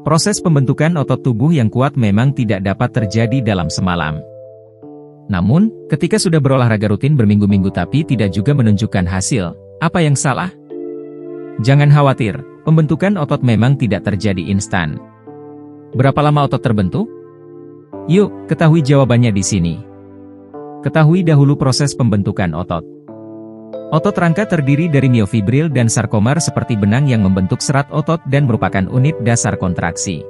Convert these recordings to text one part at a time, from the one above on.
Proses pembentukan otot tubuh yang kuat memang tidak dapat terjadi dalam semalam. Namun, ketika sudah berolahraga rutin berminggu-minggu tapi tidak juga menunjukkan hasil, apa yang salah? Jangan khawatir, pembentukan otot memang tidak terjadi instan. Berapa lama otot terbentuk? Yuk, ketahui jawabannya di sini. Ketahui dahulu proses pembentukan otot. Otot rangka terdiri dari miofibril dan sarkomar seperti benang yang membentuk serat otot dan merupakan unit dasar kontraksi.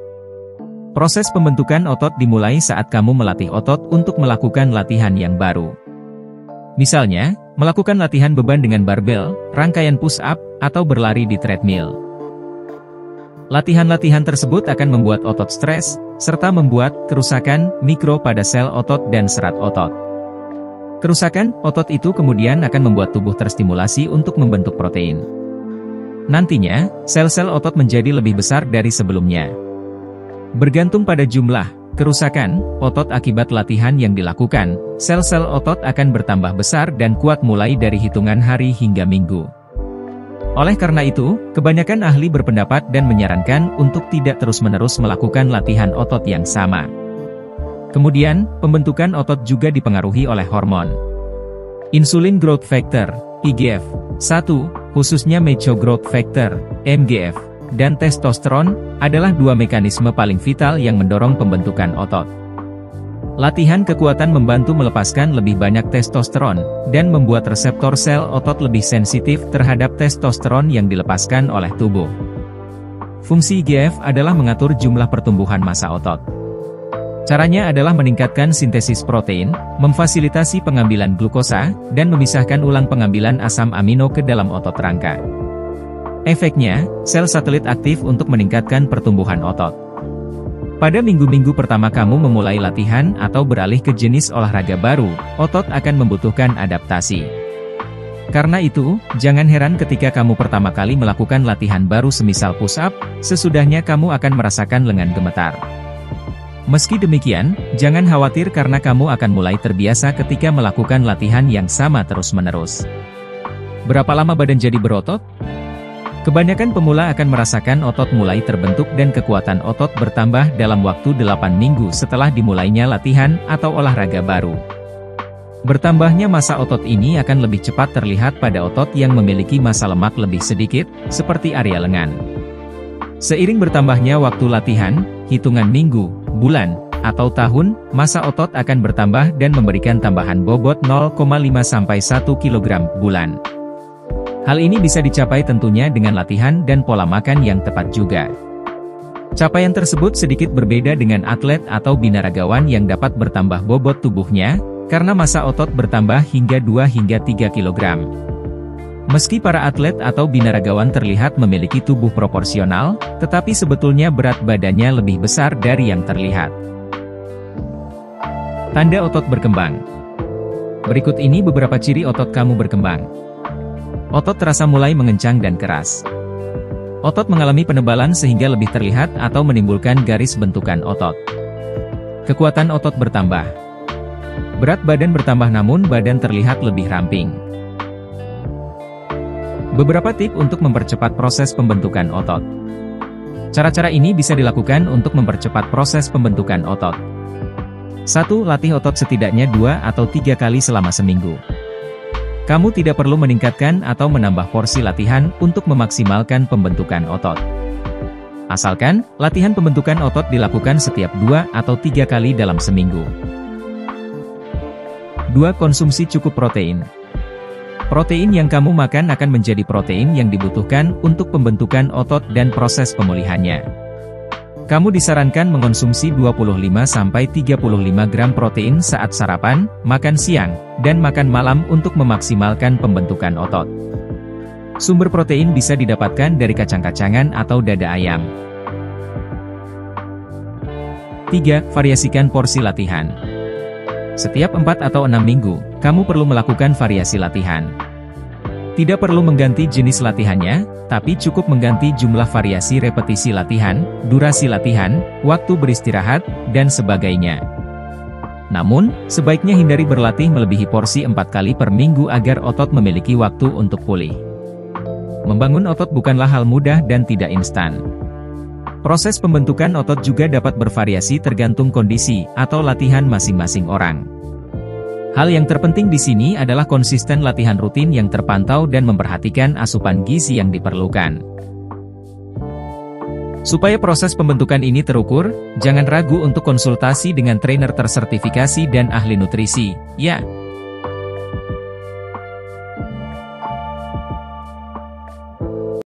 Proses pembentukan otot dimulai saat kamu melatih otot untuk melakukan latihan yang baru. Misalnya, melakukan latihan beban dengan barbel, rangkaian push-up, atau berlari di treadmill. Latihan-latihan tersebut akan membuat otot stres, serta membuat kerusakan mikro pada sel otot dan serat otot. Kerusakan otot itu kemudian akan membuat tubuh terstimulasi untuk membentuk protein. Nantinya, sel-sel otot menjadi lebih besar dari sebelumnya. Bergantung pada jumlah kerusakan otot akibat latihan yang dilakukan, sel-sel otot akan bertambah besar dan kuat mulai dari hitungan hari hingga minggu. Oleh karena itu, kebanyakan ahli berpendapat dan menyarankan untuk tidak terus-menerus melakukan latihan otot yang sama. Kemudian, pembentukan otot juga dipengaruhi oleh hormon. Insulin growth factor, IGF, 1, khususnya macho growth factor, MGF, dan testosteron, adalah dua mekanisme paling vital yang mendorong pembentukan otot. Latihan kekuatan membantu melepaskan lebih banyak testosteron, dan membuat reseptor sel otot lebih sensitif terhadap testosteron yang dilepaskan oleh tubuh. Fungsi IGF adalah mengatur jumlah pertumbuhan massa otot. Caranya adalah meningkatkan sintesis protein, memfasilitasi pengambilan glukosa, dan memisahkan ulang pengambilan asam amino ke dalam otot rangka. Efeknya, sel satelit aktif untuk meningkatkan pertumbuhan otot. Pada minggu-minggu pertama kamu memulai latihan atau beralih ke jenis olahraga baru, otot akan membutuhkan adaptasi. Karena itu, jangan heran ketika kamu pertama kali melakukan latihan baru semisal push-up, sesudahnya kamu akan merasakan lengan gemetar. Meski demikian, jangan khawatir karena kamu akan mulai terbiasa ketika melakukan latihan yang sama terus-menerus. Berapa lama badan jadi berotot? Kebanyakan pemula akan merasakan otot mulai terbentuk dan kekuatan otot bertambah dalam waktu 8 minggu setelah dimulainya latihan atau olahraga baru. Bertambahnya massa otot ini akan lebih cepat terlihat pada otot yang memiliki massa lemak lebih sedikit, seperti area lengan. Seiring bertambahnya waktu latihan, hitungan minggu, bulan, atau tahun, massa otot akan bertambah dan memberikan tambahan bobot 0,5–1 kg bulan. Hal ini bisa dicapai tentunya dengan latihan dan pola makan yang tepat juga. Capaian tersebut sedikit berbeda dengan atlet atau binaragawan yang dapat bertambah bobot tubuhnya, karena massa otot bertambah hingga 2–3 kg. Meski para atlet atau binaragawan terlihat memiliki tubuh proporsional, tetapi sebetulnya berat badannya lebih besar dari yang terlihat. Tanda otot berkembang. Berikut ini beberapa ciri otot kamu berkembang. Otot terasa mulai mengencang dan keras. Otot mengalami penebalan sehingga lebih terlihat atau menimbulkan garis bentukan otot. Kekuatan otot bertambah. Berat badan bertambah namun badan terlihat lebih ramping. Beberapa tips untuk mempercepat proses pembentukan otot. Cara-cara ini bisa dilakukan untuk mempercepat proses pembentukan otot. 1. Latih otot setidaknya 2 atau 3 kali selama seminggu. Kamu tidak perlu meningkatkan atau menambah porsi latihan untuk memaksimalkan pembentukan otot. Asalkan, latihan pembentukan otot dilakukan setiap 2 atau 3 kali dalam seminggu. 2. Konsumsi cukup protein. Protein yang kamu makan akan menjadi protein yang dibutuhkan untuk pembentukan otot dan proses pemulihannya. Kamu disarankan mengonsumsi 25–35 gram protein saat sarapan, makan siang, dan makan malam untuk memaksimalkan pembentukan otot. Sumber protein bisa didapatkan dari kacang-kacangan atau dada ayam. 3. Variasikan porsi latihan. Setiap 4 atau 6 minggu, kamu perlu melakukan variasi latihan. Tidak perlu mengganti jenis latihannya, tapi cukup mengganti jumlah variasi repetisi latihan, durasi latihan, waktu beristirahat, dan sebagainya. Namun, sebaiknya hindari berlatih melebihi porsi 4 kali per minggu agar otot memiliki waktu untuk pulih. Membangun otot bukanlah hal mudah dan tidak instan. Proses pembentukan otot juga dapat bervariasi tergantung kondisi atau latihan masing-masing orang. Hal yang terpenting di sini adalah konsisten latihan rutin yang terpantau dan memperhatikan asupan gizi yang diperlukan. Supaya proses pembentukan ini terukur, jangan ragu untuk konsultasi dengan trainer tersertifikasi dan ahli nutrisi, ya.